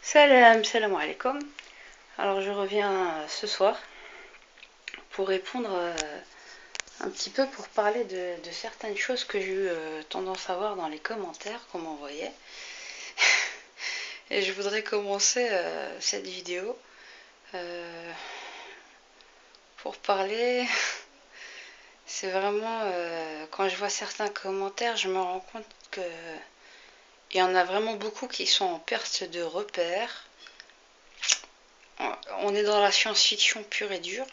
Salam alaikum. Alors je reviens ce soir pour répondre un petit peu pour parler de certaines choses que j'ai eu tendance à voir dans les commentaires qu'on m'envoyait. Et je voudrais commencer cette vidéo euh, pour parler. C'est vraiment quand je vois certains commentaires, je me rends compte que il y en a vraiment beaucoup qui sont en perte de repères. On est dans la science-fiction pure et dure.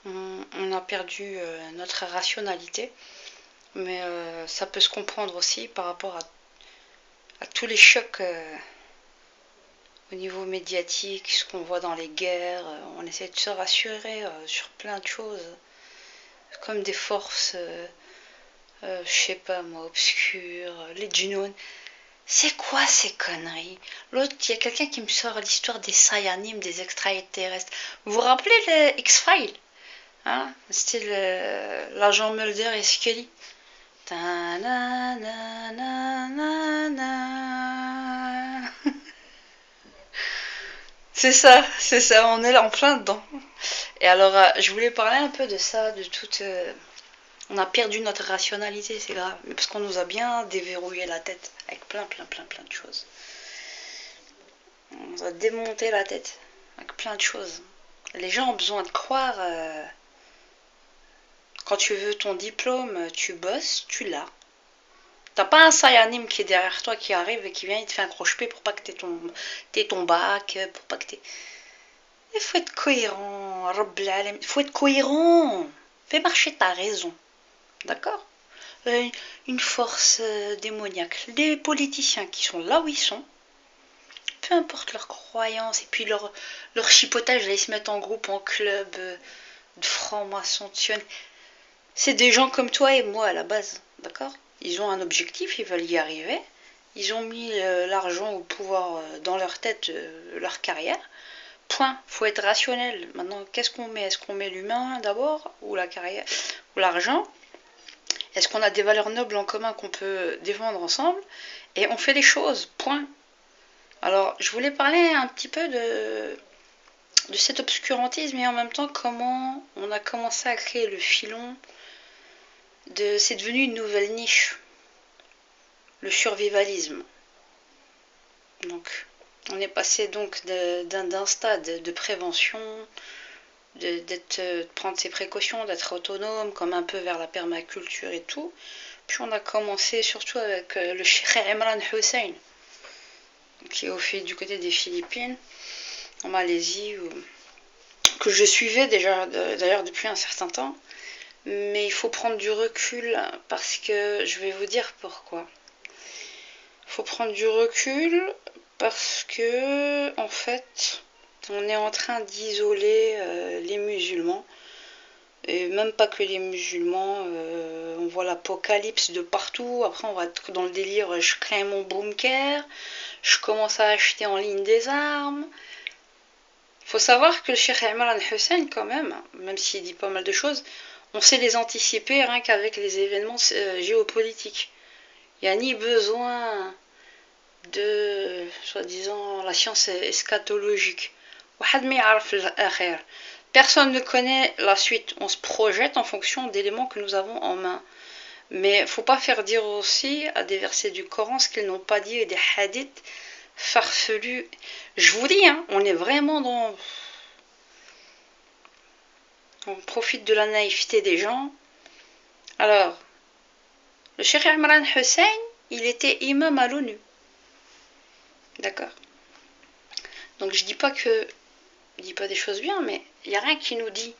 On a perdu notre rationalité, mais ça peut se comprendre aussi par rapport à tous les chocs au niveau médiatique, ce qu'on voit dans les guerres. On essaie de se rassurer sur plein de choses, comme des forces, je sais pas moi, obscures, les djinns. C'est quoi ces conneries? L'autre, il y a quelqu'un qui me sort l'histoire des Saiyanimes, des extraterrestres. Vous vous rappelez les X-Files? Hein, c'était l'agent Mulder et Scully. C'est ça, on est là en plein dedans. Et alors, je voulais parler un peu de ça, de toute. On a perdu notre rationalité, c'est grave. Mais parce qu'on nous a bien déverrouillé la tête avec plein de choses. On nous a démonté la tête avec plein de choses. Les gens ont besoin de croire. Quand tu veux ton diplôme, tu bosses, tu l'as. T'as pas un Sayanim qui est derrière toi, qui arrive et qui vient, il te fait un croche-pied pour pas que t'aies ton bac, pour pas que t'aies... Il faut être cohérent, il faut être cohérent. Fais marcher ta raison, d'accord? Une force démoniaque. Les politiciens qui sont là où ils sont, peu importe leurs croyances, et puis leur chipotage, là, ils se mettent en groupe, en club, de francs-maçons, c'est des gens comme toi et moi à la base, d'accord? Ils ont un objectif, ils veulent y arriver. Ils ont mis l'argent au pouvoir dans leur tête, leur carrière. Point. Faut être rationnel. Maintenant, qu'est-ce qu'on met? Est-ce qu'on met l'humain d'abord ou la carrière ou l'argent? Est-ce qu'on a des valeurs nobles en commun qu'on peut défendre ensemble? Et on fait les choses. Point. Alors, je voulais parler un petit peu de cet obscurantisme et en même temps comment on a commencé à créer le filon c'est devenu une nouvelle niche, le survivalisme. Donc, on est passé donc d'un stade de prévention, de prendre ses précautions, d'être autonome, comme un peu vers la permaculture et tout. Puis on a commencé surtout avec le Cheikh Imran Hussein, qui est du côté des Philippines, en Malaisie, que je suivais déjà d'ailleurs depuis un certain temps. Mais il faut prendre du recul parce que je vais vous dire pourquoi. Il faut prendre du recul parce que, en fait, on est en train d'isoler les musulmans. Et même pas que les musulmans, on voit l'apocalypse de partout. Après, on va être dans le délire, je crée mon bunker, je commence à acheter en ligne des armes. Il faut savoir que le Cheikh Imran Hussein, quand même s'il dit pas mal de choses, on sait les anticiper rien qu'avec les événements géopolitiques. Il n'y a ni besoin de, soi-disant, la science eschatologique. Personne ne connaît la suite. On se projette en fonction d'éléments que nous avons en main. Mais il ne faut pas faire dire aussi à des versets du Coran ce qu'ils n'ont pas dit et des hadiths farfelus. Je vous dis, hein, on est vraiment dans... On profite de la naïveté des gens. Alors, le Cheikh Imran Hussein, il était imam à l'ONU. D'accord? Donc je dis pas des choses bien, mais il n'y a rien qui nous dit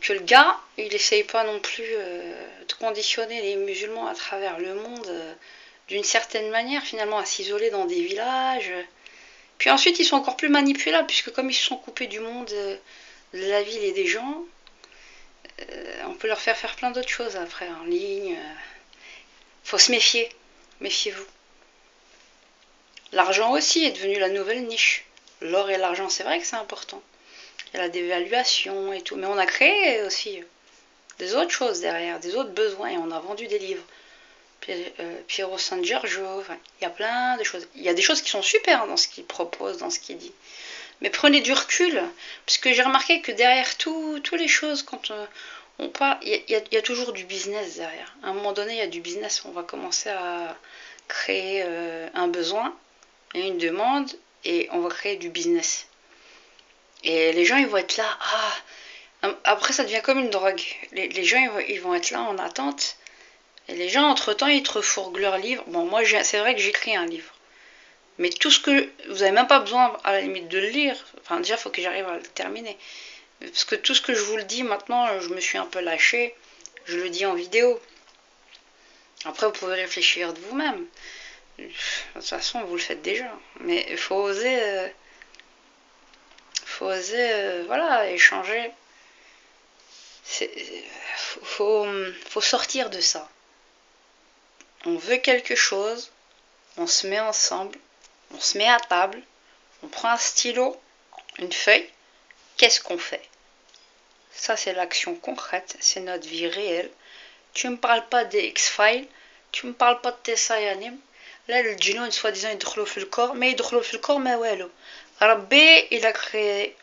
que le gars, il essaye pas non plus de conditionner les musulmans à travers le monde d'une certaine manière, finalement, à s'isoler dans des villages. Puis ensuite, ils sont encore plus manipulables, puisque comme ils se sont coupés du monde, de la ville et des gens, on peut leur faire plein d'autres choses après, en ligne. Faut se méfier. Méfiez-vous. L'argent aussi est devenu la nouvelle niche. L'or et l'argent, c'est vrai que c'est important. Il y a la dévaluation et tout. Mais on a créé aussi des autres choses derrière, des autres besoins, et on a vendu des livres. Piero San Giorgio, enfin, il y a plein de choses. Il y a des choses qui sont super dans ce qu'il propose, dans ce qu'il dit. Mais prenez du recul, parce que j'ai remarqué que derrière toutes les choses, quand on parle, il y a toujours du business derrière. À un moment donné, il y a du business. On va commencer à créer un besoin et une demande, et on va créer du business. Et les gens, ils vont être là. Après, ça devient comme une drogue. Les gens, ils vont être là en attente. Et les gens, entre-temps, ils te refourguent leur livre. Bon, moi, c'est vrai que j'écris un livre. Mais tout ce que... Vous n'avez même pas besoin, à la limite, de le lire. Enfin, déjà, il faut que j'arrive à le terminer. Parce que tout ce que je vous le dis, maintenant, je me suis un peu lâchée. Je le dis en vidéo. Après, vous pouvez réfléchir de vous-même. De toute façon, vous le faites déjà. Mais il faut oser... voilà, échanger. Faut sortir de ça. On veut quelque chose, on se met ensemble, on se met à table, on prend un stylo, une feuille, qu'est-ce qu'on fait? Ça, c'est l'action concrète, c'est notre vie réelle. Tu me parles pas des X-Files, tu me parles pas de tes Sayanim. Là, le djinnoun, soi-disant, il dans le corps, mais il dans le corps, mais ouais, là. Rabbi, il a créé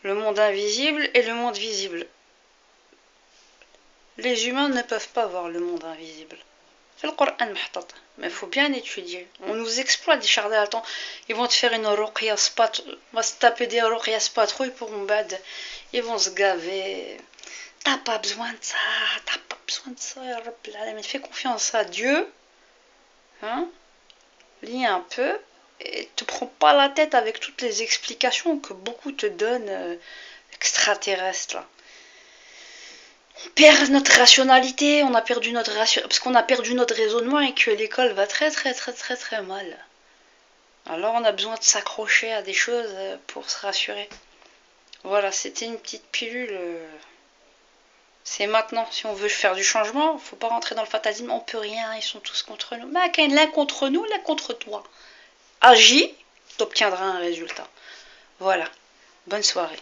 le monde invisible et le monde visible. Les humains ne peuvent pas voir le monde invisible. C'est le Coran محطوط. Mais il faut bien étudier. On nous exploite des charlatans. Ils vont te faire une ruqya spat. On va se taper des ruqya patrouilles pour un bad. Ils vont se gaver. T'as pas besoin de ça. T'as pas besoin de ça. Ya Rabbil Alamin. Fais confiance à Dieu. Hein? Lis un peu. Et te prends pas la tête avec toutes les explications que beaucoup te donnent extraterrestres là. On perd notre rationalité, on a perdu notre parce qu'on a perdu notre raisonnement et que l'école va très très très très très mal. Alors on a besoin de s'accrocher à des choses pour se rassurer. Voilà, c'était une petite pilule. C'est maintenant. Si on veut faire du changement, faut pas rentrer dans le fatalisme. On peut rien, ils sont tous contre nous. Mais l'un contre nous, l'un contre toi. Agis, t'obtiendras un résultat. Voilà. Bonne soirée.